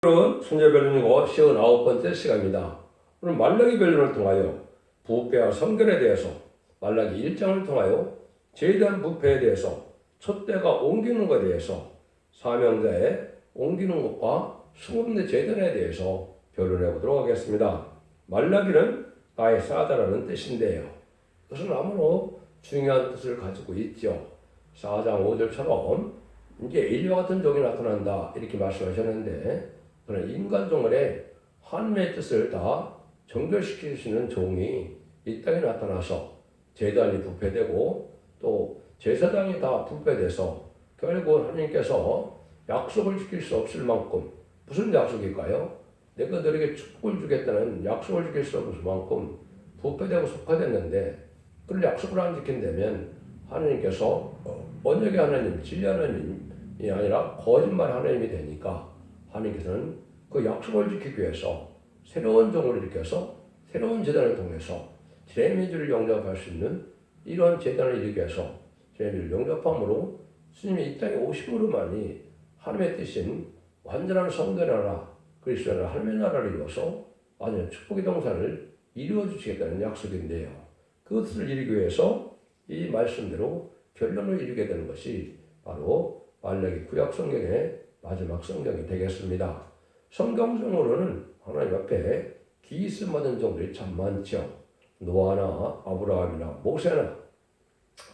오늘은 순례변론이고 59번째 시간입니다. 오늘 말라기 변론을 통하여 부패와 성결에 대해서, 말라기 1장을 통하여 제대한 부패에 대해서, 촛대가 옮기는 것에 대해서, 사명자의 옮기는 것과 수금대 제단에 대해서 변론해 보도록 하겠습니다. 말라기는 나의 싸다라는 뜻인데요. 그것은 아무로 중요한 뜻을 가지고 있죠. 4장 5절처럼 이제 인류 같은 종이 나타난다 이렇게 말씀하셨는데, 그런 인간종을의 하나님의 뜻을 다 정결시키시는 종이 이 땅에 나타나서 제단이 부패되고 또 제사장이 다 부패돼서 결국 하나님께서 약속을 지킬 수 없을 만큼, 무슨 약속일까요? 내가 너에게 축복을 주겠다는 약속을 지킬 수 없을 만큼 부패되고 속화됐는데, 그걸 약속을 안 지킨다면 하나님께서 언약의 하나님, 진리 하나님이 아니라 거짓말 하나님이 되니까 하나님께서는 그 약속을 지키기 위해서 새로운 종을 일으켜서 새로운 제단을 통해서 제미주를 영접할 수 있는 이러한 제단을 이루기 위해서 제미주를 영접함으로 주님이 이 땅에 오심으로만이 하나님의 뜻인 완전한 성도의 나라, 그리스도의 나라, 하나님의 나라를 이루어서 완전한 축복의 동산을 이루어 주시겠다는 약속인데요. 그것을 이루기 위해서 이 말씀대로 결론을 이루게 되는 것이 바로 말라기 구약 성경의 마지막 성경이 되겠습니다. 성경적으로는 하나님 앞에 기씀 받은 종들이 참 많죠. 노아나 아브라함이나 모세나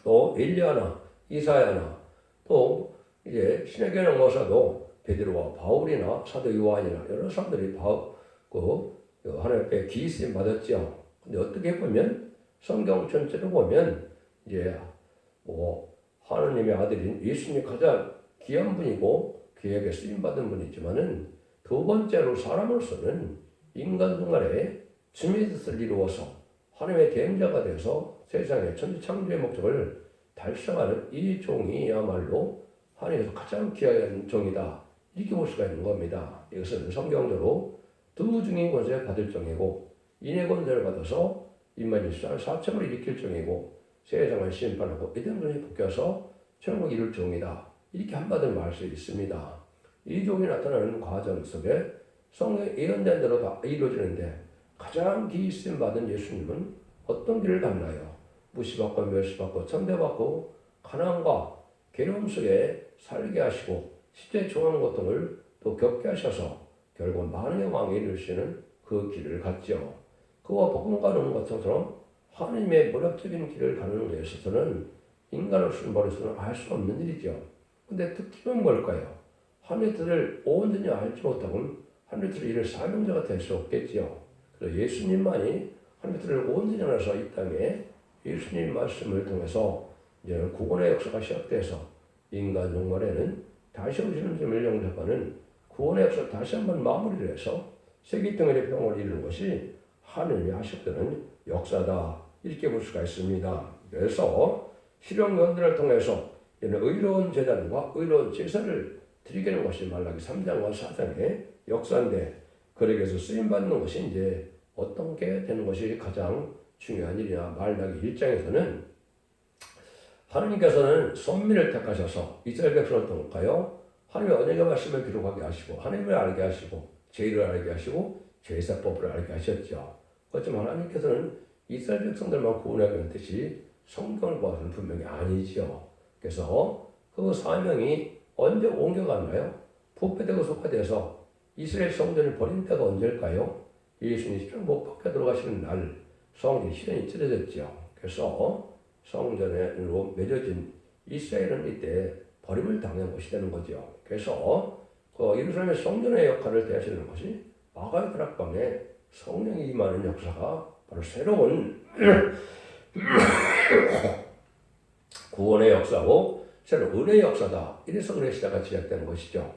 또 엘리야나 이사야나 또 이제 신약에 넘어서도 베드로와 바울이나 사도 요한이나 여러 사람들이 하나님 앞에 기씀 받았죠. 근데 어떻게 보면 성경 전체로 보면 이제 하나님의 아들인 예수님이 가장 귀한 분이고 그에게 쓰임받은 분이지만은 두 번째로 사람으로서는 인간 동안에 주님의 뜻을 이루어서 하나님의 대행자가 되어서 세상의 천지창조의 목적을 달성하는 이 종이야말로 하나님께서 가장 귀한 종이다 이렇게 볼 수가 있는 겁니다. 이것은 성경적으로 두 중인 권세를 받을 종이고 인의 권세를 받아서 인간이 사천을 일으킬 종이고 세상을 심판하고 이등분이 묶여서 천국을 이룰 종이다 이렇게 한마디로 말할 수 있습니다. 이 종이 나타나는 과정 속에 성경에 예언된 대로 다 이루어지는데, 가장 기이심 받은 예수님은 어떤 길을 갔나요? 무시받고 멸시받고 천대받고 가난과 괴로움 속에 살게 하시고 십자의 중한 고통을 또 겪게 하셔서 결국 만왕의 왕에 이르시는 그 길을 갔죠. 그와 복음 가는 것처럼 하나님의 모략적인 길을 가는 데 있어서는 인간으로서는 머릿속으로는 알 수 없는 일이죠. 근데 특징은 뭘까요? 하나님의 뜻을 온전히 알지 못하면 하나님의 뜻을 이룰 사명자가 될 수 없겠지요. 그래서 예수님만이 하나님의 뜻을 온전히 알아서 이 땅에 예수님 말씀을 통해서 이제 구원의 역사가 시작돼서 인간 종말에는 다시 오시는 주님을 영접하는 구원의 역사를 다시 한번 마무리를 해서 세계등의 평화를 이루는 것이 하나님이 하셨다는 역사다 이렇게 볼 수가 있습니다. 그래서 실용연대를 통해서 이는 의로운 제단과 의로운 제사를 드리게 하는 것이 말라기 3장과 4장의 역사인데, 그에게서 쓰임받는 것이 이제 어떤 게 되는 것이 가장 중요한 일이냐. 말라기 1장에서는 하나님께서는 선민을 택하셔서 이스라엘 백성을 통하여 하나님의 언약의 말씀을 기록하게 하시고 하나님을 알게 하시고 죄를 알게 하시고 제사법을 알게 하셨죠. 그렇지만 하나님께서는 이스라엘 백성들만 구원하겠다는 뜻이 성경을 봐서는 분명히 아니죠. 그래서 그 사명이 언제 옮겨갔나요? 부패되고 속화돼서 이스라엘 성전을 버린 때가 언제일까요? 예수님이 십자가 못 박혀 들어가시는 날 성전이 시련이 찢어졌죠. 그래서 성전으로 맺어진 이스라엘은 이때 버림을 당한 것이 되는 거죠. 그래서 예루살렘의 성전의 역할을 대하시는 것이 마가의 다락방에 성령이 임하는 역사가 바로 새로운 구원의 역사고 새로운 은혜의 역사다. 이래서 은혜 시대가 시작되는 것이죠.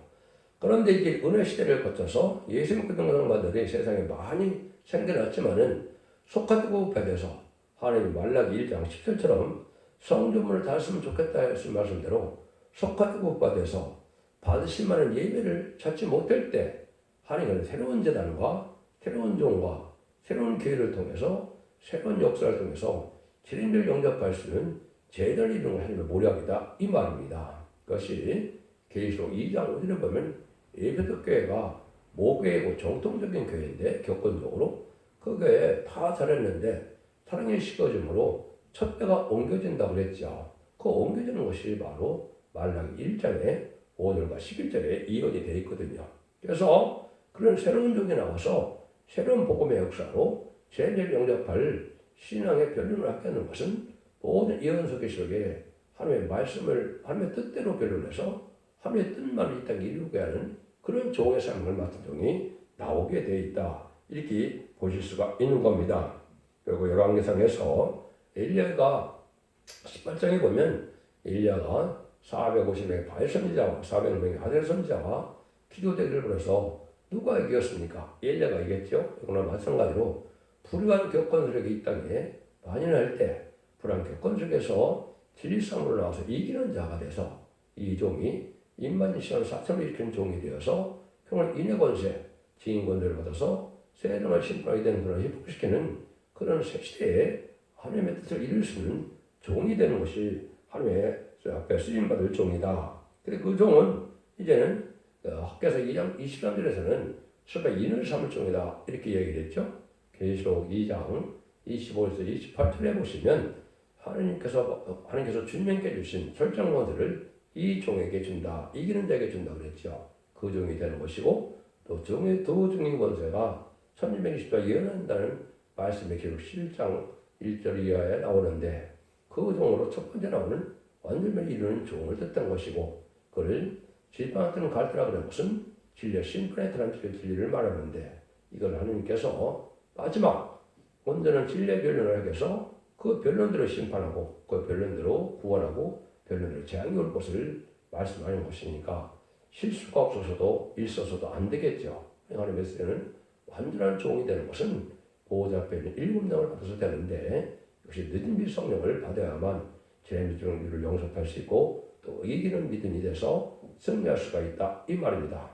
그런데 이제 은혜 시대를 거쳐서 예수님 그 등등반들이 세상에 많이 생겨났지만은 속하고 부패돼서 하나님이 말라기 1장 10절처럼 성전문을 닫았으면 좋겠다 했을 말씀대로 속하고 부패돼서 받으실 만한 예배를 찾지 못할 때 하나님은 새로운 제단과 새로운 종과 새로운 기회를 통해서 새로운 역사를 통해서 지린들 영접할 수 있는 제단을 이루는 하나님의 모략이다 이 말입니다. 그것이 계시록 2장 5절에 보면 에베소 교회가 모교이고 정통적인 교회인데 격권적으로 그 교회에 다 잘했는데 사랑이 식어짐으로 촛대가 옮겨진다고 그랬죠. 그 옮겨지는 것이 바로 말라기 1장의 5절과 11절에 이어져 되어 있거든요. 그래서 그런 새로운 종이 나와서 새로운 복음의 역사로 죄를 영접할 신앙의 변론을 하게 하는 것은 모든 예언서 계시록에 하나님의 말씀을 하나님의 뜻대로 변론해서 하나님의 뜻만을 이 땅에 이루게 하는 그런 종의 삶을 맡은 종이 나오게 되어 있다. 이렇게 보실 수가 있는 겁니다. 그리고 열왕기상에서 엘리야가 18장에 보면 엘리야가 450명의 바알 선지자와 400명의 하델 선지자와 기도 대결을 벌여서 누가 이겼습니까? 엘리야가 이겼죠. 그러나 마찬가지로 불의한 격권 세력이 이 땅에 만연할 때 불의한 격권 속에서 진리상으로 나와서 이기는 자가 돼서 이 종이 임만시간 4천을 일으키는 종이 되어서 평을 인해 권세, 지인 권세를 받아서 세상을 심판하게 되는 그런 회복시키는 그런 새 시대에 하나님의 뜻을 이룰 수 있는 종이 되는 것이 하나님의 앞에 쓰임받을 종이다. 그리고 그 종은 이제는 학교에서 2장 23절에서는 서로 인을 삼을 종이다. 이렇게 얘기를 했죠. 계시록 2장 25에서 28절에 보시면 하나님께서 주님께 주신 설정 권세를 이 종에게 준다. 이기는 자에게 준다 그랬죠. 그 종이 되는 것이고 또 종의 두 종인 권세가 1220자 예언한다는 말씀의 기록 11장 1절 이하에 나오는데 그 종으로 첫 번째 나오는 완전히 이루는 종을 뜻한 것이고 그를 지방한테는 갈대라 그런 것은 진리의 심판에 대한 진리를 말하는데 이걸 하나님께서 마지막 온전한 진리의 변론을 하기 위해서 그 변론대로 심판하고 그 변론대로 구원하고 변론대로 재앙이 올 것을 말씀하는 것이니까 실수가 없어서도 있어서도 안 되겠죠. 하나님의 때는 완전한 종이 되는 것은 보호자 앞에 있는 7명을 받아서 되는데 역시 늦은 비 성령을 받아야만 제 믿음을 용서할 수 있고 또 이기는 믿음이 돼서 승리할 수가 있다 이 말입니다.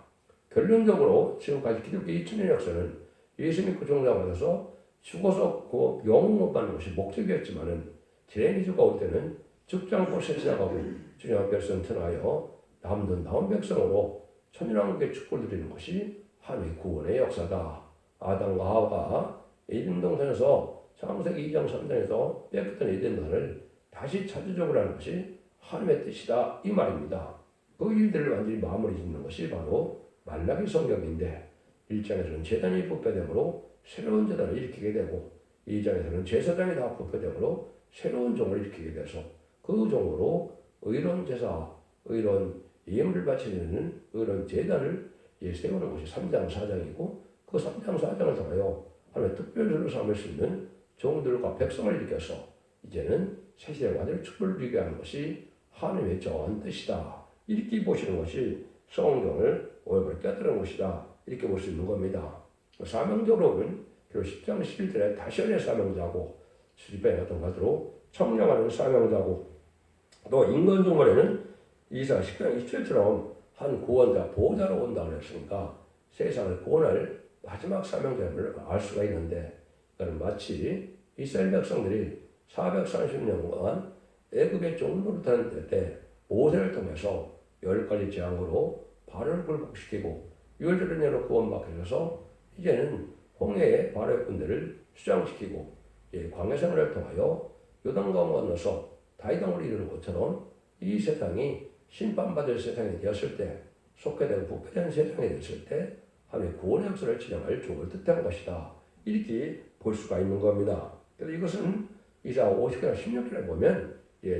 결론적으로 지금까지 기독교 2000년 역사는 예수 믿고 종장받아서 죽어서 그 영웅 못 받는 것이 목적이었지만은 제미주가 올 때는 죽장포에 지나가고 주님 앞에서 전하여 남은 나온 백성으로 천연왕국의 축복을 드리는 것이 하나님의 구원의 역사다. 아담과 하와가 에덴 동산에서 창세기 2장 3장에서 뺏겼던 에덴 동산을 다시 찾으려고 하는 것이 하나님의 뜻이다 이 말입니다. 그 일들을 완전히 마무리 짓는 것이 바로 말라기 성경인데 1장에서는 제단이 부패됨으로 새로운 제단을 일으키게 되고 2장에서는 제사장이 다 부패됨으로 새로운 종을 일으키게 돼서 그 종으로 의로운 제사, 의로운 예물을 바치는 의로운 제단을 세우는 것이 3장 4장이고 그 3장 4장을 통하여 하나님의 특별조를 삼을 수 있는 종들과 백성을 일으켜서 이제는 새시대 완전히 축복을 누리게 하는 것이 하나님의 정한 뜻이다. 이렇게 보시는 것이 성경을 올바르게 깨달은 것이다. 이렇게 볼 수 있는 겁니다. 사명적으로는 10장 11절에 다시언의 사명자고 수집에 어떤 것으로 청량하는 사명자고 또 인간종말에는 이사 10장 27절처럼 한 구원자, 보호자로 온다고 했으니까 세상을 구원할 마지막 사명자를 알 수가 있는데 그는 마치 이스라엘 백성들이 430년 동안 애굽의 종노릇하는 때 모세를 통해서 10가지 재앙으로 바로를 굴복시키고 유월절을 구원받게 해서 이제는 홍해의 바로의 군대를 수장시키고 광야 생활을 통하여 요단강 건너서 다이강을 이루는 것처럼 이 세상이 심판받을 세상이 되었을 때 속회되고 부패된 세상이 되었을 때 하나님의 구원의 역사를 진행할 종을 뜻한 것이다. 이렇게 볼 수가 있는 겁니다. 그래서 이것은 이사 50장 16절에 보면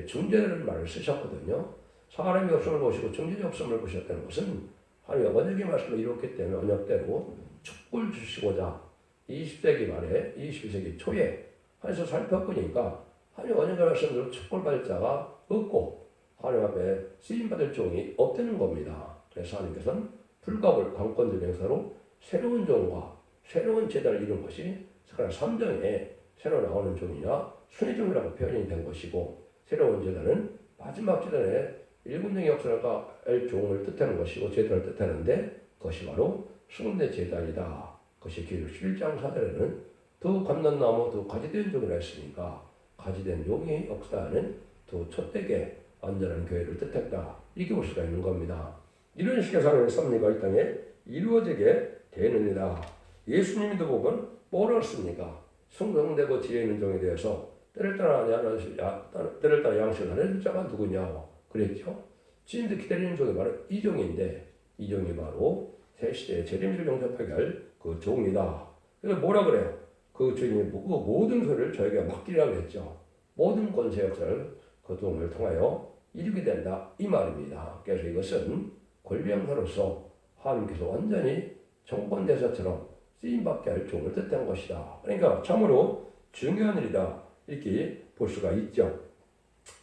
중재라는 말을 쓰셨거든요. 사람이 없음을 보시고 중재의 없음을 보셨다는 것은 하나님의 언약의 말씀을 이뤘기 때문에 언약대로 축복을 주시고자 20세기 말에 21세기 초에 하나님께서 살펴보니까 하나님의 언약의 말씀으로 축복을 받을 자가 없고 하나님 앞에 쓰임받을 종이 없다는 겁니다. 그래서 하나님께서는 불가불 강권적 역사로 새로운 종과 새로운 제단을 이룬 것이 스가랴 3장에 새로 나오는 종이냐 순회종이라고 표현이 된 것이고 새로운 제단은 마지막 제단에 7명의 역사가 종을 뜻하는 것이고 제단을 뜻하는데 그것이 바로 승대 제단이다. 그것이 기록 11장 4절에는 두 감람나무 두 가지된 종이라 했으니까 가지된 종이 역사하는 두 촛대게 완전한 교회를 뜻했다. 이렇게 볼 수가 있는 겁니다. 이런 식의 사람의 섭리가 이 땅에 이루어지게 되느니라. 예수님도 보면 뭐라고 씁니까? 충성되고 지혜 있는 종에 대해서 때를 따라 양식을 하는 자가 누구냐 그랬죠. 주님도 기다리는 종이 바로 이 종인데 이 종이 바로 새 시대의 재림을 영접하게 할 그 종이다. 그래서 뭐라 그래요? 그 주님이 그 모든 소리를 저에게 맡기라고 했죠. 모든 권세 역사를 그 종을 통하여 이루게 된다 이 말입니다. 그래서 이것은 권리형사로서 하나님께서 완전히 정권대사처럼 쓰임받게 할 종을 뜻한 것이다. 그러니까 참으로 중요한 일이다 이렇게 볼 수가 있죠.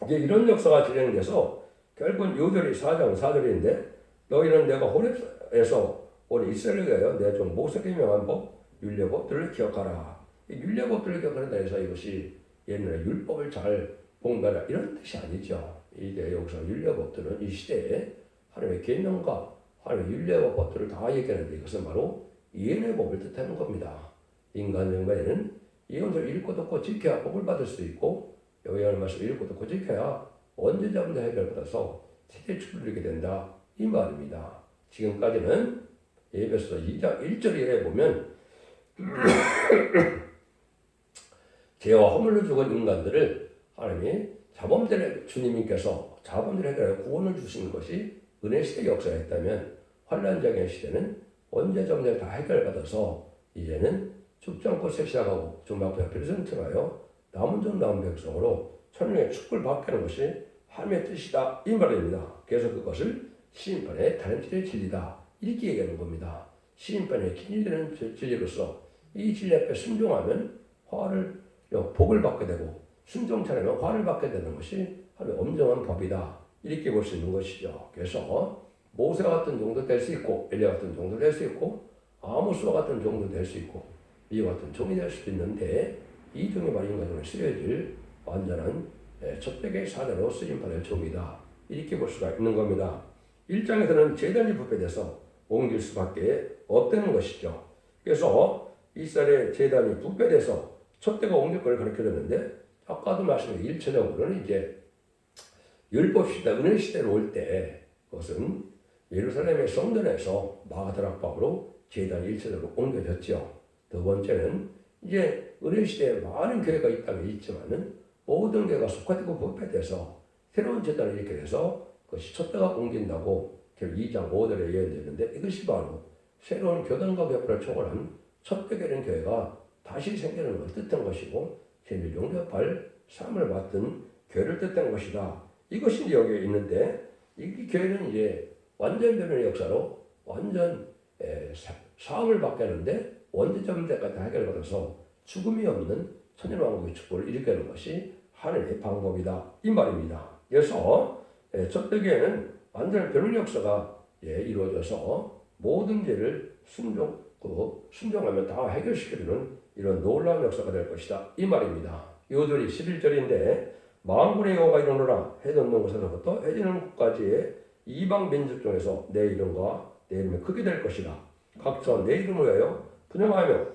이제 이런 역사가 진행돼서 결국은 요절이 4장 4절인데 너희는 내가 호렙에서 온 이스라엘에 대하여 내 종 모세에게 명한 법 율례법들을 기억하라. 이 율례법들을 기억하는다 해서 이것이 옛날에 율법을 잘 봉변하라 이런 뜻이 아니죠. 이제 여기서 율례법들은 이 시대에 하나님의 계명과 하나님의 율례법들을 다 얘기하는데 이것은 바로 예언의 법을 뜻하는 겁니다. 인간 영혼에는 예언을 읽고 듣고 지켜야 복을 받을 수 있고 여호와의 말씀을 읽고 듣고 지켜야 언제든지 해결받아서 세대 축복을 이루게 된다 이 말입니다. 지금까지는 에베소 2장 1절에 보면 죄와 허물로 죽은 인간들을 하나님이 주님께서 자범죄를 해결하여 구원을 주시는 것이 은혜 시대 역사였다면 환란적인 시대는 언제 정말 다 해결받아서 이제는 죽지 않고 섹시하고 주막부 앞에 선택하여 남은 종 남은 백성으로 천국의 축복을 받게 하는 것이 하나님의 뜻이다 이 말입니다. 그래서 그것을 시인판의 다림질의 진리다 이렇게 얘기하는 겁니다. 시인판의 진리되는 진리로서 이 진리 앞에 순종하면 복을 받게 되고 순종치 않으면 화를 받게 되는 것이 하나님의 엄정한 법이다 이렇게 볼 수 있는 것이죠. 그래서 모세 같은 종도 될 수 있고 엘리야 같은 종도 될 수 있고 아모스와 같은 종도 될 수 있고 이와 같은 종이 될 수도 있는데 이 종이 바로 인간으로 쓰여질 완전한 첫백의 사자로 쓰임받을 종이다 이렇게 볼 수가 있는 겁니다. 1장에서는 제단이 부패돼서 옮길 수밖에 없다는 것이죠. 그래서 이스라엘의 제단이 부패돼서 첫대가 옮길 걸 가르쳐줬는데 아까도 말씀드린 1차적으로는 이제 율법 시대, 은혜 시대로 올 때 그것은 예루살렘의 성전에서 마가다락방으로 제단이 1차적으로 옮겨졌죠. 두 번째는 이제 은혜 시대에 많은 교회가 있다면 있지만은 모든 교회가 속화되고 부패돼서 새로운 제단을 일으키게 돼서 그것이 첫대가 옮긴다고 2장 5절에 예언되는데 이것이 바로 새로운 교단과 교회를 초월한 첫대교는 교회가 다시 생기는 걸 뜻한 것이고 재미를 용접할 삶을 맡은 교회를 뜻한 것이다. 이것이 여기에 있는데 이 교회는 이제 완전 변론의 역사로 완전 사함을 받게 하는데 원죄점 때까지 해결받아서 죽음이 없는 천년왕국의 축복을 일으키는 것이 하나님의 방법이다 이 말입니다. 그래서 첫째 교회는 완전 변론의 역사가 이루어져서 모든 죄를 순종하면 다 해결시켜주는 이런 놀라운 역사가 될 것이다 이 말입니다. 요절이 11절인데 만군의 여호와가 이르노라 해전 곳에서부터 해지는 곳까지의 이방 민족 중에서 내 이름과 내 이름이 크게 될 것이다. 각처 내 이름을 위하여 분양하며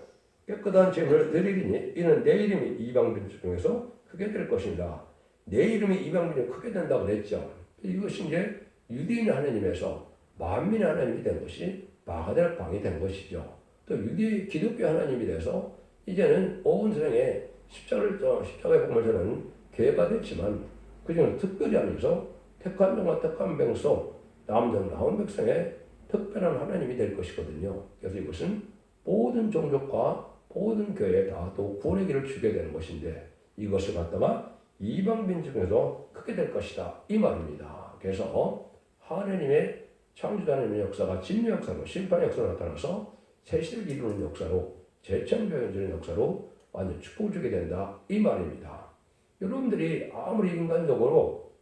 깨끗한 재물을 드리리니 이는 내 이름이 이방 민족 중에서 크게 될 것입니다. 내 이름이 이방 민족이 크게 된다고 그랬죠. 이것이 이제 유대인 하나님에서 만민의 하나님이 된 것이 마가다락방이 된 것이죠. 또 기독교 하나님이 돼서 이제는 온 세상에 십자가의 복음을 전하는 교회가 됐지만 그중에 특별히 하면서 택한 종과 택한 백성, 남은 백성의 특별한 하나님이 될 것이거든요. 그래서 이것은 모든 종족과 모든 교회에 다 또 구원의 길을 주게 되는 것인데 이것을 갖다가 이방 민족 중에서 크게 될 것이다 이 말입니다. 그래서 하나님의 창조자 하나님의 역사가 진리 역사로 심판의 역사로 나타나서 새 시대를 이루는 역사로 재창조해 주는 역사로 완전 축복을 주게 된다 이 말입니다. 여러분들이 아무리 인간적으로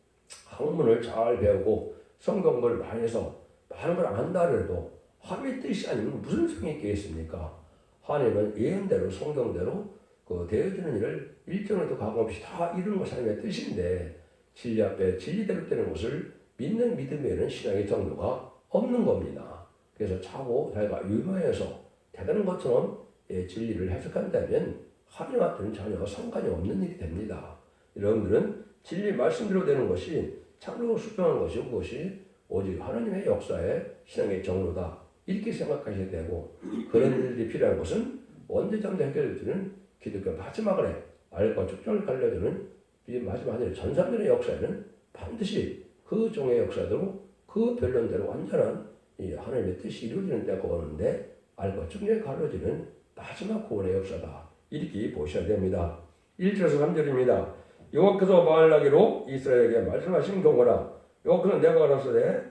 학문을 잘 배우고 성경을 많이 해서 많은 걸 안다 해도 하나님의 뜻이 아니면 무슨 소용이 있겠습니까? 하나님은 예언대로 성경대로 그 되어지는 일을 일정에도 가감없이 다 이루는 것이 하나님의 뜻인데 진리 앞에 진리대로 되는 것을 믿는 믿음에는 신앙의 정도가 없는 겁니다. 그래서 차고 자기가 유명해서 대단한 것처럼 진리를 해석한다면 하나님한테는 전혀 상관이 없는 일이 됩니다. 여러분들은 진리 말씀대로 되는 것이 참으로 수평한 것이고 그것이 오직 하나님의 역사의 신앙의 정로다. 이렇게 생각하셔야 되고, 그런 일들이 필요한 것은 원죄점도 해결해주는 기독교 마지막에 알과 축전을 갈려주는 이 마지막 하늘의 전산전의 역사에는 반드시 그 종의 역사대로 그 변론대로 완전한 이 하나님의 뜻이 이루어지는 때가 오는데 알과 축전이 갈려지는 마지막 구원의 역사다. 이렇게 보셔야 됩니다. 1절에서 3절입니다. 여호와께서 말하기로 이스라엘에게 말씀하신 경우라. 여호와께서 내가 가라사대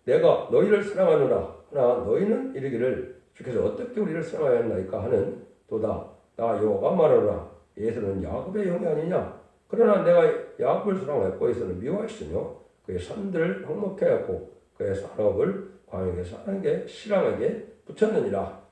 내가 너희를 사랑하노라. 하나 너희는 이르기를 주께서 어떻게 우리를 사랑하였나이까 하는 도다. 나 여호와가 말하노라. 에서는 야곱의 형이 아니냐. 그러나 내가 야곱을 사랑하였고 에서는 미워했으며 그의 산들을 황목해 하였고 그의 산업을 광야에 사랑에게 실랑에게 붙였느니라.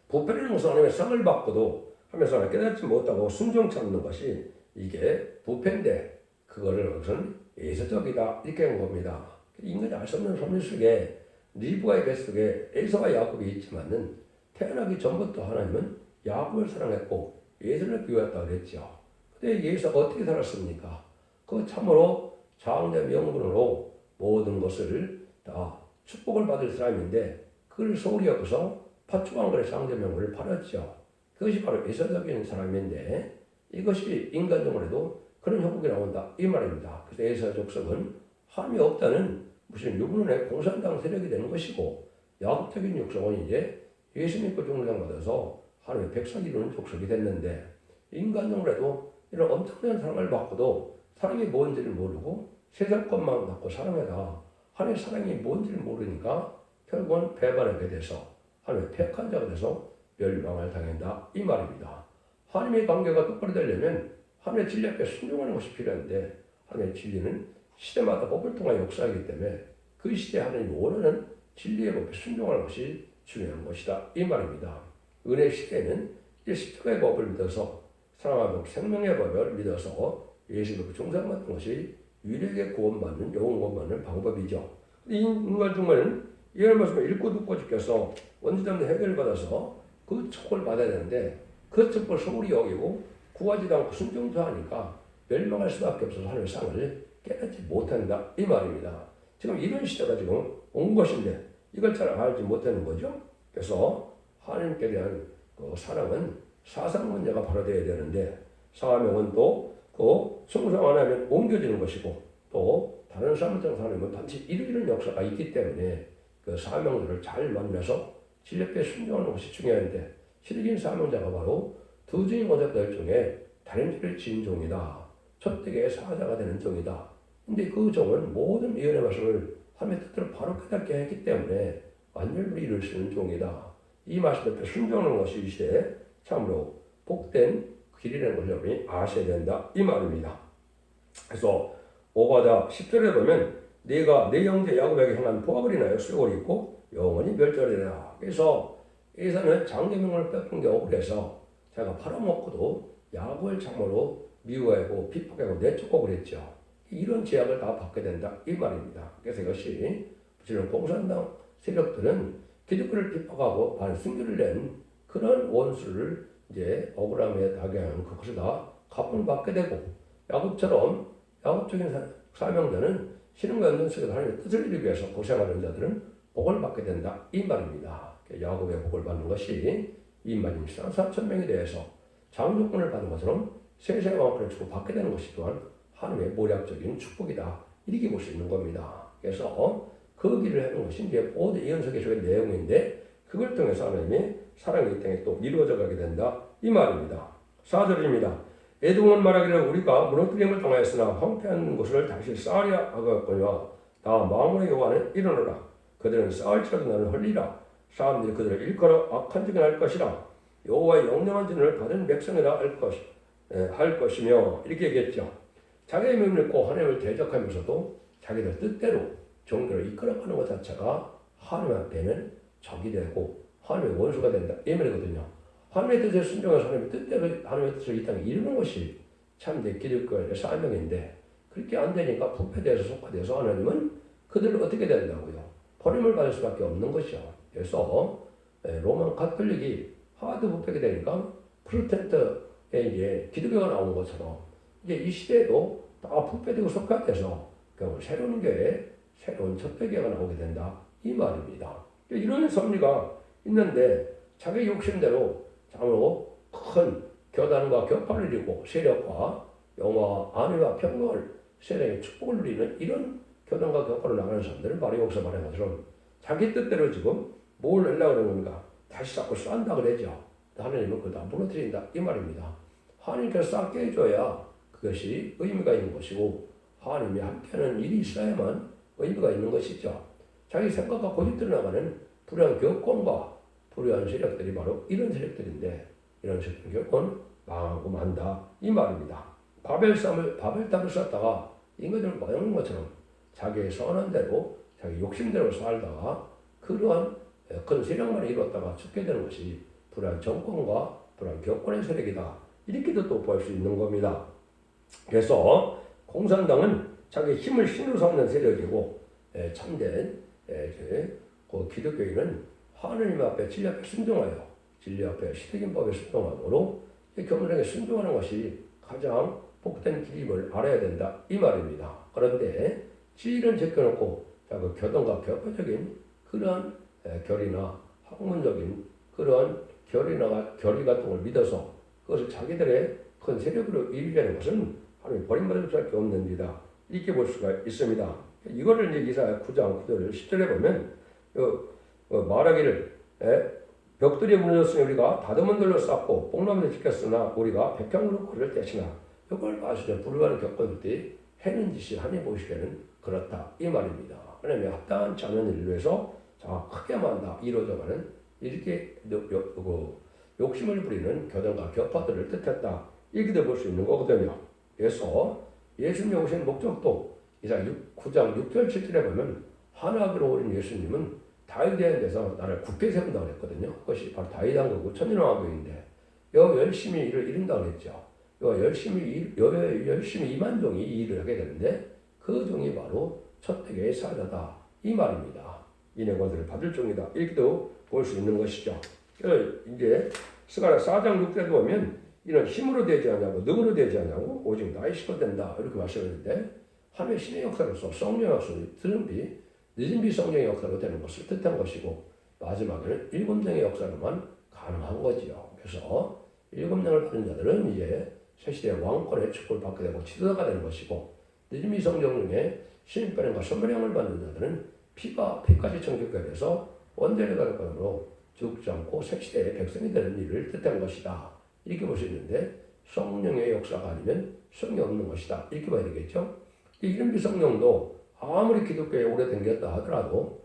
부패를 행해서 하나님의 상을 받고도 하면서 깨닫지 못하고 순종 찾는 것이 이게 부패인데 그거를 우선 예서적이다 이렇게 한 겁니다. 인간이 알 수 없는 섭리 속에 리브와의 배 속에 에서와 야곱이 있지만은 태어나기 전부터 하나님은 야곱을 사랑했고 예서를 비워했다고 그랬죠. 근데 예서가 어떻게 살았습니까? 그 참으로 장자 명분으로 모든 것을 다 축복을 받을 사람인데 그걸 소홀히 여겨서 파충왕들의 장자 명분을 팔았죠. 그것이 바로 예서적인 사람인데 이것이 인간적으로도 그런 형국이 나온다 이 말입니다. 그래서 에서 족속은 하나님이 없다는 무슨 유부론의 공산당 세력이 되는 것이고 야곱적인 족속은 이제 예수 믿고 종을 받아서 하나님의 백성이 이루는 족속이 됐는데 인간적으로도 이런 엄청난 사랑을 받고도 사랑이 뭔지를 모르고 세상 것만 받고 사랑해라. 하나님의 사랑이 뭔지를 모르니까 결국은 배반하게 돼서 하나님의 패역한 자가 돼서 멸망을 당한다 이 말입니다. 하나님의 관계가 똑바로 되려면 하나님의 진리 앞에 순종하는 것이 필요한데 하나님의 진리는 시대마다 법을 통해 역사하기 때문에 그 시대에 하나님이 원하는 진리의 법에 순종하는 것이 중요한 것이다 이 말입니다. 은혜 시대에는 십자가의 법을 믿어서 사랑하고 생명의 법을 믿어서 예수 믿고 종상받는 것이 유일하게 구원받는 영원 구원받는 방법이죠. 이 인간 중에는 이런 말씀을 읽고 듣고 지켜서 원죄점도 해결을 받아서 그 척을 받아야 되는데 그 척을 소홀히 여기고 구하지도 않고 순종도 하니까 멸망할 수밖에 없어서 하나님의 상을 깨닫지 못한다 이 말입니다. 지금 이런 시대가 지금 온 것인데 이걸 잘 알지 못하는 거죠. 그래서 하나님께 대한 그 사랑은 사상 문제가 바로 되어야 되는데 사명은 또 그 성성 안 하면 옮겨지는 것이고 또 다른 사람들과 사람은 반드시 이루는 역사가 있기 때문에 그 사명들을 잘 만나서 진리에 순종하는 것이 중요한데 실질적인 사명자가 바로 두 증인 모자들 중에 다른 죄를 지은 종이다. 첫 댁의 사자가 되는 종이다. 근데 그 종은 모든 예언의 말씀을 하나님의 뜻대로 바로 깨닫게 했기 때문에 완전히 이룰 수 있는 종이다. 이 말씀 앞에 순종하는 것이 이 시대에 참으로 복된 길이라는 것을 여러분이 아셔야 된다. 이 말입니다. 그래서 5과자 10절에 보면 네가 내 형제 야곱에게 행한 포악을 인하여 수욕을 입고 영원히 멸절이라. 그래서 에서는 장계명을 뺏은 게 억울해서 자기가 팔아먹고도 야곱을 참으로 미워하고 핍박하고 내쫓고 그랬죠. 이런 제약을 다 받게 된다. 이 말입니다. 그래서 이것이 지금 공산당 세력들은 기독교를 핍박하고 반순교를 낸 그런 원수를 이제 억울함에 당하게 하는 그것을 다 갚음을 받게 되고 야곱처럼 야곱적인 사명자는 신앙과 연단 속에서 하나님의 뜻을 이루기 위해서 고생하는 자들은 복을 받게 된다. 이 말입니다. 야곱의 복을 받는 것이 이만희 4,000명에 대해서 장조권을 받은 것처럼 세세의 왕권을 주고 받게 되는 것이 또한 하나님의 모략적인 축복이다. 이렇게 볼 수 있는 겁니다. 그래서 그 길을 하는 것이 이제 모든 예언서의 내용인데 그걸 통해서 하나님의 사랑이 이 땅에 또 이루어져 가게 된다. 이 말입니다. 4절입니다. 에돔은 말하기를 우리가 무너뜨림을 당하였으나 황폐한 곳을 다시 쌓으려 하겠거니와 다 마음의 여호와는 일어나라. 그들은 쌓을지라도 나는 헐리라. 사람들이 그들을 일컬어 악한 증을 할 것이라. 여호와의 영영한 증을 받은 백성이라 할 것이며 이렇게 얘기했죠. 자기의 명을 믿고 하나님을 대적하면서도 자기들 뜻대로 종교를 이끌어가는 것 자체가 하나님 앞에는 적이 되고 하나님의 원수가 된다. 이 말이거든요. 하나님의 뜻에 순종해서 하나님의 뜻대로 하나님의 뜻을 이 땅에 이루는 것이 참된 기독교의 사명인데 그렇게 안 되니까 부패돼서 속화돼서 하나님은 그들을 어떻게 된다고요? 버림을 받을 수밖에 없는 것이죠. 그래서 로만 가톨릭이 하도 부패게 되니까 프로테스탄트의 이제 기독교가 나온 것처럼 이제 이 시대에도 다 부패되고 속화돼서 새로운 교회, 새로운 첫 교회가 나오게 된다. 이 말입니다. 이런 섭리가 있는데 자기 욕심대로 참으로 큰 교단과 격파를 이루고 세력과 영화와 안위와 평강을 세력의 축복을 누리는 이런 교단과 격파로 나가는 사람들은 바로 여기서 말한 것처럼 자기 뜻대로 지금 뭘 하려고 그러는 겁니까? 다시 자꾸 싼다 그러죠. 하나님은 그걸 다 무너뜨린다 이 말입니다. 하나님께서 쌓게 해줘야 그것이 의미가 있는 것이고 하나님이 함께하는 일이 있어야만 의미가 있는 것이죠. 자기 생각과 고집대로 나가는 불의한 격권과 불의한 세력들이 바로 이런 세력들인데 이런 세력들은 결국은 망하고 만다 이 말입니다. 바벨탑을 쌓다가 인간들을 망하는 것처럼 자기의 선한 대로 자기 욕심대로 살다가 그러한 큰 세력만 이뤘다가 죽게 되는 것이 불의한 정권과 불의한 격권의 세력이다. 이렇게도 또 볼 수 있는 겁니다. 그래서 공산당은 자기 힘을 신으로 삼는 세력이고 참된 그 기독교인은 하느님 앞에 진리 앞에 순종하여 진리 앞에 시대긴 법에 순종함으로 교문에게 순종하는 것이 가장 복된 길임을 알아야 된다 이 말입니다. 그런데 지위를 제껴놓고 그 교단과 격파적인 그러한 결의나 학문적인 그러한 결의 같은 걸 믿어서 그것을 자기들의 큰 세력으로 이루려는 것은 하나님 버림받을 수밖에 없는 일이다. 이렇게 볼 수가 있습니다. 이거를 이제 이사야 9장 9절 10절에 보면 말하기를 벽돌이 무너졌으니 우리가 다듬은 돌로 쌓고 뽕나무를 지켰으나 우리가 백향으로 그를 떼시나 이걸 아시죠? 불의한 격권들이 해는 짓이 하나님 보시기에는 그렇다 이 말입니다. 하나님이 합당치 않은 일로 해서 자 크게만 다 이루어져가는 이렇게 욕심을 부리는 교단과 격파들을 뜻했다 이렇게 볼 수 있는 거거든요. 그래서 예수님 오신 목적도 이사 9장 6절 7절에 보면 하나님으로 오신 예수님은 다윗에 대해서 나를 굳게 세운다고 그랬거든요. 그것이 바로 다윗한 거고 천년왕국인데 여 열심히 일을 이룬다고 그랬죠. 여 열심히 이만종이 이 일을 하게 되는데 그 종이 바로 첫대계의 사자다 이 말입니다. 이내 권세를 받을 종이다 이렇게도 볼 수 있는 것이죠. 이제 스가랴 4장 6절에 보면 이런 힘으로 되지 않냐고 능으로 되지 않냐고 오직 나의 힘으로 된다 이렇게 말씀했는데 하나님의 신의 역사로서 성령의 역사로 늦은 비 성령의 역사로 되는 것을 뜻한 것이고 마지막에는 일곱령의 역사로만 가능한 거지요. 그래서 일곱령을 받은 자들은 이제 새시대의 왕권의 축복을 받게 되고 지도자가 되는 것이고 늦은 비 성령의 신인권과 선별형을 받는 자들은 피까지 정직하게 돼서 원죄를 가는 것으로 죽지 않고 새시대의 백성이 되는 일을 뜻한 것이다. 이렇게 볼 수 있는데 성령의 역사가 아니면 성이 없는 것이다. 이렇게 봐야 되겠죠. 이런 비성령도 아무리 기독교에 오래 댕겼다 하더라도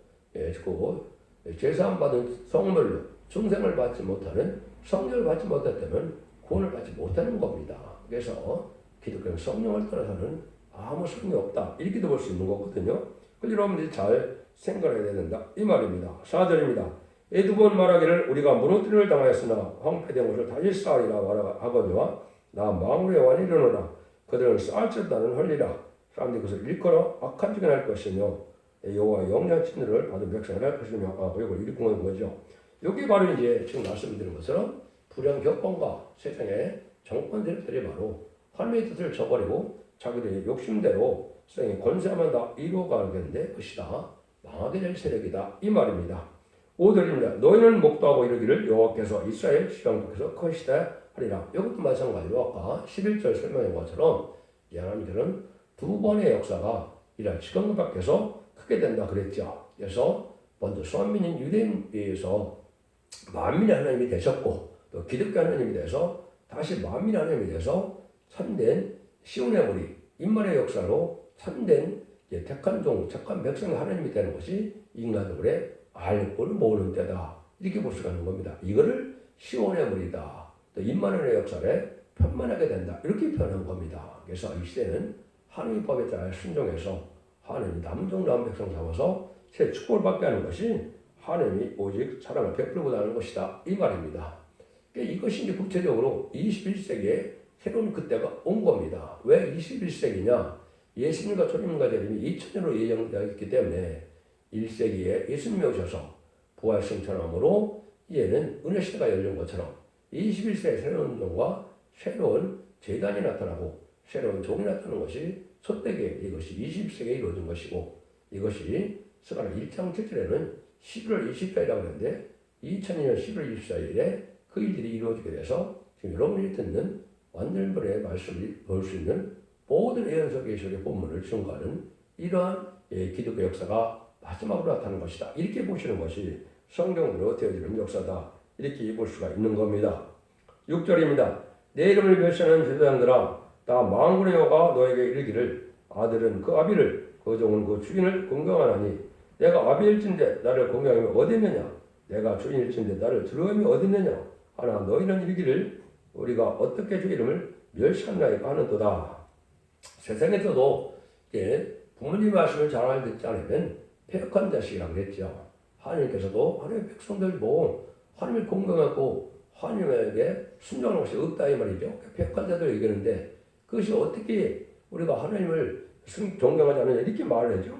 제사함 받은 성물로 중생을 받지 못하는 성령을 받지 못했다면 구원을 받지 못하는 겁니다. 그래서 기독교는 성령을 떠나서는 아무 소용이 없다. 이렇게도 볼 수 있는 거거든요. 그래서 여러분들이 잘 생각해야 된다. 이 말입니다. 4절입니다. 두 번 말하기를 우리가 무너뜨림을 당하였으나 황폐된 것을 다시 쌓으리라 하거니와 나 망울의 왕이 일어나라. 그들은 쌓을 줄 나는 헐리라. 사람들이 그것을 일컬어 악한 짓을 할 것이며 여호와 영장 친들을 받은 백성을 할 것이며 이걸 일컫는 거죠. 여기 바로 이제 지금 말씀드린 것처럼 불량 격권과 세상의 정권 세력들이 바로 하나님의 뜻을 저버리고 자기들의 욕심대로 세상의 권세만 다 이루어가겠는데 그것이 다 망하게 될 세력이다 이 말입니다. 5절입니다. 너희는 목도하고 이르기를 여호와께서 이스라엘 지방국에서 크시다 하리라. 이것도 마찬가지로 아까 11절 설명한 것처럼 하나님들은 두 번의 역사가 이런 지금 밖에서 크게 된다 그랬죠. 그래서 먼저 선민인 유대인에서 만민의 하나님이 되셨고 또 기독교 하나님이 돼서 다시 만민의 하나님이 돼서 참된 시온의 무리 인만의 역사로 참된 택한 종, 착한 백성의 하나님이 되는 것이 인간들의 알고 모르는 때다. 이렇게 볼 수가 있는 겁니다. 이거를 시온의 무리다. 또 인만의 역사에 편만하게 된다. 이렇게 표현한 겁니다. 그래서 이 시대는 하나님의 법에 잘 순종해서 하나님이 남종 남은 백성 삼아서 새 축복을 받게 하는 것이 하나님이 오직 사랑을 베풀고 하는 것이다. 이 말입니다. 그러니까 이것이 이제 구체적으로 21세기에 새로운 그때가 온 겁니다. 왜 21세기냐? 예수님과 초림과 재림이 2000년으로 예정되어 있기 때문에 1세기에 예수님이 오셔서 부활승천함으로 이제는 은혜시대가 열린 것처럼 21세기의 새로운 종과 새로운 제단이 나타나고 새로운 종이 나타나는 것이 첫대계 이것이 20세기에 이루어진 것이고 이것이 스가랴 1장 7절에는 11월 24일이라고 하는데 2002년 11월 24일에 그 일들이 이루어지게 돼서 지금 여러분이 듣는 완전본의 말씀을 볼 수 있는 모든 예언서 계시록의 본문을 증거하는 이러한 기독교 역사가 마지막으로 나타나는 것이다. 이렇게 보시는 것이 성경으로 되어지는 역사다. 이렇게 볼 수가 있는 겁니다. 6절입니다. 내 이름을 멸시하는 제사장들아 다 만군의 여호와가 너에게 이르기를 아들은 그 아비를 그 종은 그 주인을 공경하나니 내가 아비일진데 나를 공경함이 어디 있느냐 내가 주인일진데 나를 두려움이 어디 있느냐 하나 너희는 이르기를 우리가 어떻게 주 이름을 멸시하나이까 하는도다. 세상에서도 부모님 말씀을 잘 듣지 않으면 패역한 자식이라고 그랬죠. 하나님께서도 하나님의 백성들 보고 하나님을 공경하고 하나님에게 순종하는 것이 없다 이 말이죠. 패역한 자들 얘기하는데 그것이 어떻게 우리가 하나님을 존경하지 않느냐 이렇게 말을 하죠.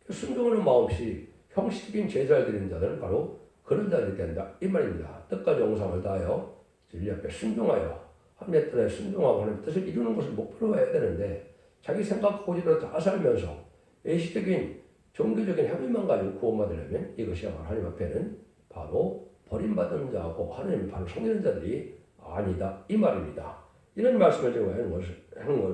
순종하는 마음 없이 형식적인 제사를 드리는 자들은 바로 그런 자들이 된다 이 말입니다. 뜻과 정성을 다하여 진리 앞에 순종하여 하나님의 뜻에 순종하고 하나님의 뜻을 이루는 것을 목표로 해야 되는데 자기 생각 고지로 다 살면서 외식적인 종교적인 향유만 가지고 구원받으려면 이것이야말로 하나님 앞에는 바로 버림받은 자하고 하나님을 바로 섬기는 자들이 아니다 이 말입니다. 이런 말씀을 제가 하는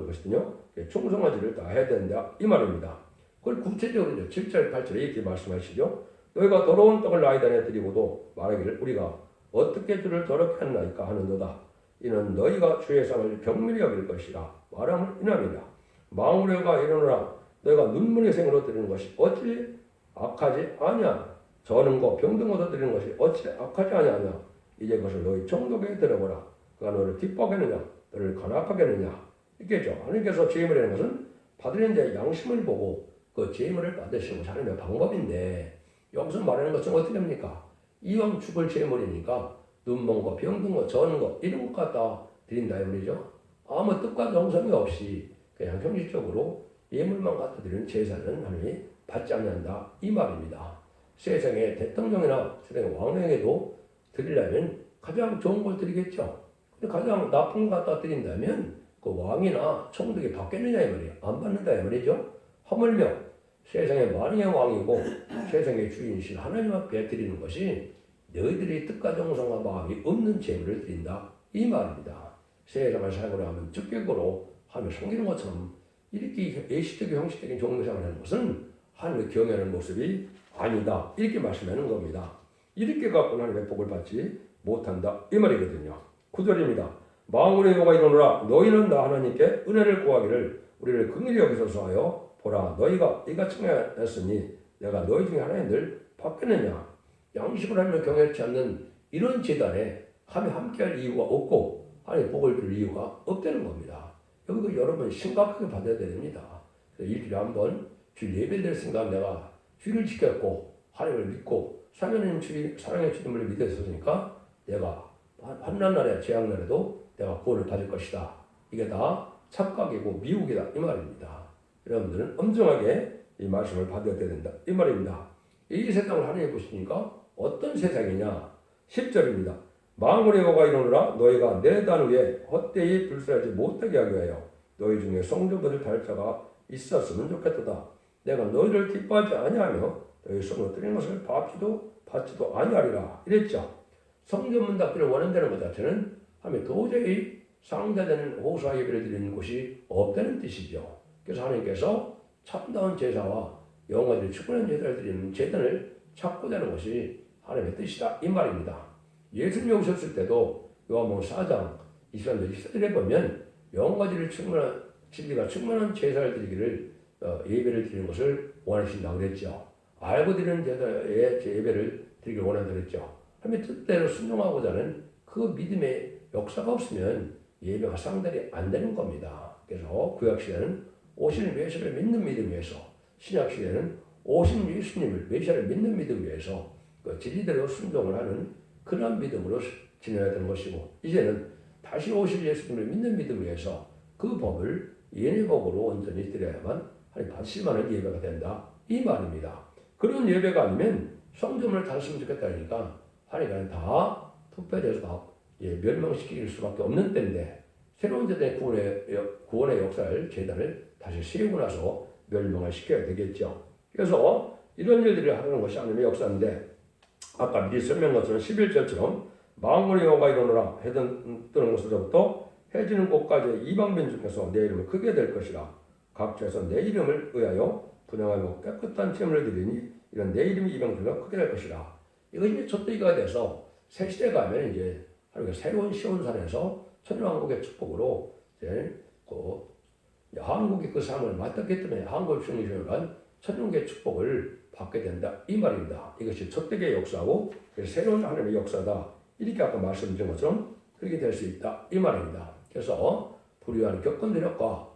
것이거든요. 충성하지를 다 해야 된다 이 말입니다. 그걸 구체적으로 7절 8절에 이렇게 말씀하시죠. 너희가 더러운 떡을 나이단에 드리고도 말하기를 우리가 어떻게 주를 더럽게 하나이까 하는도다. 이는 너희가 주의 상을 경밀히 여길 것이라 말함을 인함이다. 망우려가 이르노라 너희가 눈물의 생으로 드리는 것이 어찌 악하지 아니야. 저는 거 병든 것도 드리는 것이 어찌 악하지 아니하냐. 이제 그것을 너희 정독에 들어보라. 그가 너를 기뻐하겠느냐 너를 간악하겠느냐. 이겠죠. 하나님께서 제물이라는 것은 받으려는 자의 양심을 보고 그 제물을 받으시는 것이 하나님의 방법인데 여기서 말하는 것은 어떻게 됩니까? 이왕 죽을 제물이니까 눈먼 거, 병든 거, 저는 거 이런 것 갖다 드린다 이 말이죠. 아무 뜻과 정성이 없이 그냥 형식적으로 예물만 갖다 드리는 제사는 하나님이 받지 않는다 이 말입니다. 세상의 대통령이나 세상의 왕에게도 드리려면 가장 좋은 걸 드리겠죠. 근데 가장 나쁜 거 갖다 드린다면 그 왕이나 총독이 받겠느냐 이 말이에요. 안 받는다 이 말이죠. 하물며 세상의 만왕의 왕이고 세상의 주인이신 하나님 앞에 드리는 것이 너희들이 뜻과 정성과 마음이 없는 제물을 드린다 이 말입니다. 세상을 살고 하면 적격으로 하며 섬기는 것처럼 이렇게 예식적인 형식적인 종교생활을 하는 것은 하나님을 경외하는 모습이 아니다 이렇게 말씀하는 겁니다. 이렇게 갖고는 하나님의 복을 받지 못한다 이 말이거든요. 9절입니다. 만군의 여호와가 이르노라 너희는 나 하나님께 은혜를 구하기를 우리를 긍휼히 여기소서 하여 보라 너희가 이같이 청하였으니 내가 너희 중에 하나님들 받겠느냐. 양식을 하며 경외치 않는 이런 제단에 함께할 이유가 없고 하나님의 복을 줄 이유가 없다는 겁니다. 여기 여러분 심각하게 받아야 됩니다. 일주일에 한 번 주일 예배될 생각 내가 주일을 지켰고 하나님을 믿고 사랑의 주님을 믿었으니까 내가 환난날에 재앙날에도 내가 구원을 받을 것이다. 이게 다 착각이고 미혹이다 이 말입니다. 여러분들은 엄정하게 이 말씀을 받아야 된다 이 말입니다. 이 세상을 하나님 보시니까 어떤 세상이냐 10절입니다. 만군의 여호와가 이르노라 너희가 내 단 위에 헛되이 불순하지 못하게 하기 위하여 너희 중에 성전받을 달자가 있었으면 좋겠도다. 내가 너희를 기뻐하지 아니하며 너희 손으로 드린 것을 받지도 아니하리라 이랬죠. 성전문 닫기를 원한다는 것 자체는 하면 도저히 상대되는 호사 예배를 드리는 곳이 없다는 뜻이죠. 그래서 하나님께서 참다운 제사와 영광을 축복하는 제사를 드리는 제단을 찾고자 하는 것이 하나님의 뜻이다 이 말입니다. 예수님이 오셨을 때도 요한복음 4장 23절 24절에 보면 영광을 충만한 진리가 충만한 제사를 드리기를 예배를 드리는 것을 원하신다고 그랬죠. 알고 드리는 제사의 예배를 드리기를 원한다고 그랬죠. 하나님의 뜻대로 순종하고자 하는 그 믿음의 역사가 없으면 예배가 상달이 안 되는 겁니다. 그래서 구약시대는 오신 메시아를 믿는 믿음 위에서 신약시대는 오신 예수님을 메시아를 믿는 믿음 위에서 그 진리대로 순종을 하는 그런 믿음으로 지내야 되는 것이고 이제는 다시 오실 예수님을 믿는 믿음 위에서 그 법을 예언의 법으로 온전히 드려야만 하나님 받으실 만한 예배가 된다 이 말입니다. 그런 예배가 아니면 성전을 닫았으면 좋겠다니까 하나님은 다 투표돼서 다 멸망시킬 수밖에 없는 때인데 새로운 제단의 구원의 역사를 제단을 다시 세우고 나서 멸망을 시켜야 되겠죠. 그래서 이런 일들을 하는 것이 하나님의 역사인데 아까 미리 설명한 것처럼 11절처럼 망군의 여호와가 이르노라 해든 뜨는 곳으로부터 해지는 곳까지 이방민 중에서 내 이름을 크게 될 것이라. 각처에서 내 이름을 의하여 분양하며 깨끗한 제물을 드리니 이런 내 이름이 이방 중에 크게 될 것이라. 이것이 이제 촛대기가 돼서 새 시대 가면 이제 하루가 새로운 시온산에서 천년왕국의 축복으로 이제 한국이 그 삶을 맡았기 때문에 한국을 승리시간 천년왕국의 축복을 받게 된다 이 말입니다. 이것이 촛대기의 역사고 새로운 하나님의 역사다. 이렇게 아까 말씀드린 것처럼 그렇게 될 수 있다 이 말입니다. 그래서 불의한 격건들과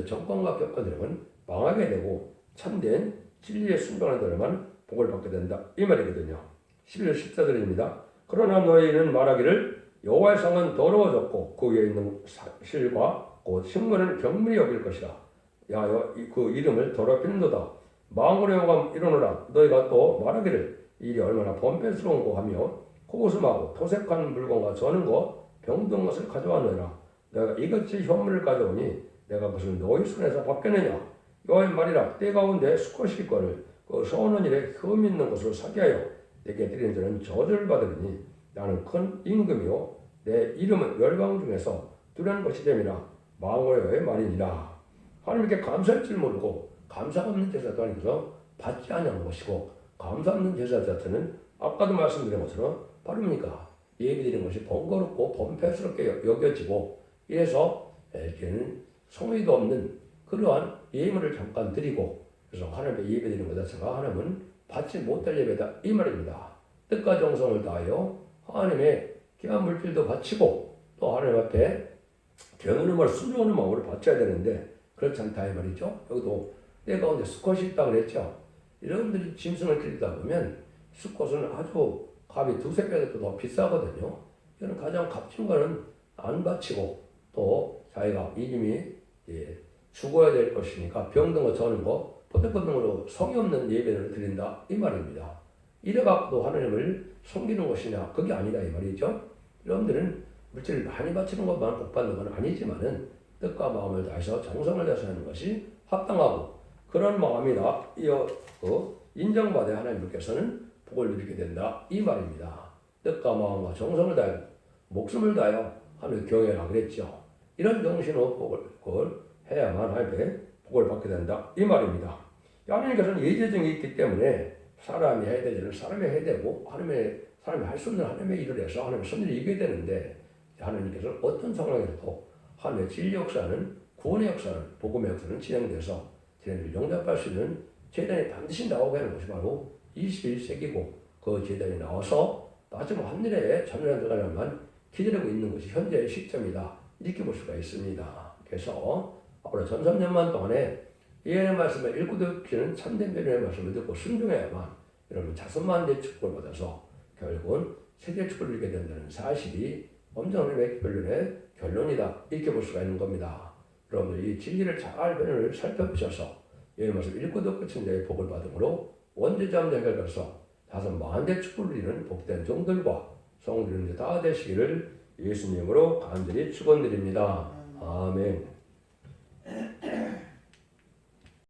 정권과 격건들은 망하게 되고 참된 진리의 순종하는 자들만 복을 받게 된다 이 말이거든요. 11절 14절입니다. 그러나 너희는 말하기를 여호와의 성은 더러워졌고 그 위에 있는 실과 곧 신문은 경물이 여길 것이라. 그 이름을 더럽히는도다. 망군의 여호와가 이르노라. 너희가 또 말하기를 일이 얼마나 번패스러운고 하며 코고슴하고 토색한 물건과 저는 것 병든 것을 가져왔느니라. 내가 이것이 현물을 가져오니 내가 그것을 너희 손에서 받겠느냐. 여호와의 말이라. 때 가운데 수컷 일거를 그 서오는 일에 흠 있는 것으로 사게 하여 내게 드리는 자는 저주를 받으리니 나는 큰 임금이요 내 이름은 열방 중에서 두려운 것이 됨이라. 망군의 말이니라. 하나님께 감사할 줄 모르고 감사 없는 제사도 아니고서 받지 않는 것이고 감사 없는 제사 자체는 아까도 말씀드린 것처럼 바로 뭡니까? 예배드리는 것이 번거롭고 범패스럽게 여겨지고 이래서 이렇게는 성의도 없는 그러한 예물을 잠깐 드리고 그래서 하나님의 예배드리는 것 자체가 하나님은 받지 못할 예배다 이 말입니다. 뜻과 정성을 다하여 하나님의 귀한 물질도 바치고 또 하나님 앞에 경은음을 순종하는 마음으로 바쳐야 되는데 그렇지 않다 이 말이죠. 여기도 때 가운데 수컷이 있다고 그랬죠. 여러분들이 짐승을 기르다 보면 수컷은 아주 값이 두세 배도 더 비싸거든요. 이거는 가장 값진 거는 안 바치고 또 자기가 이름이 죽어야 될 것이니까 병든 거 저는 거 포대포등으로 성의 없는 예배를 드린다 이 말입니다. 이래갖고도 하나님을 섬기는 것이냐 그게 아니다 이 말이죠. 여러분들은 물질을 많이 바치는 것만 복받는 건 아니지만은 뜻과 마음을 다해서 정성을 다해서 하는 것이 합당하고 그런 마음이라 인정받아야 하나님께서는 복을 누리게 된다 이 말입니다. 뜻과 마음과 정성을 다하여 목숨을 다하여 하나님을 경외하라 그랬죠. 이런 정신으로 복을 해야만 하나님의 복을 받게 된다 이 말입니다. 하나님께서는 예제정이 있기 때문에 사람이 해야 될 일을 사람이 해야 되고 사람이 할 수 없는 하나님의 일을 해서 하나님의 섭리를 이기게 되는데 하나님께서는 어떤 상황에서도 하나님의 진리 역사는 구원의 역사는 복음의 역사는 진행돼서 쟤네를 용납할 수 있는 제단이 반드시 나오게 하는 것이 바로 21세기고 그 제단이 나와서 마지막 하늘에 참여한 자들만 기다리고 있는 것이 현재의 시점이다 이렇게 볼 수가 있습니다. 그래서 앞으로 1300년 동안에 예언의 말씀을 읽고 듣기는 참된 변론의 말씀을 듣고 순종해야만 여러분 자손만대 축복을 받아서 결국은 세계 축복을 이루게 된다는 사실이 엄정하나님의 변론의 결론이다 이렇게 볼 수가 있는 겁니다. 여러분들 이 진리를 잘 변론을 살펴보셔서 예언의 말씀을 읽고 듣고 천대의 복을 받음으로 원죄자함 해결해서 자손만대 축복을 이루는 복된 종들과 성들이 다 되시기를 예수님으로 간절히 축원드립니다. 아멘.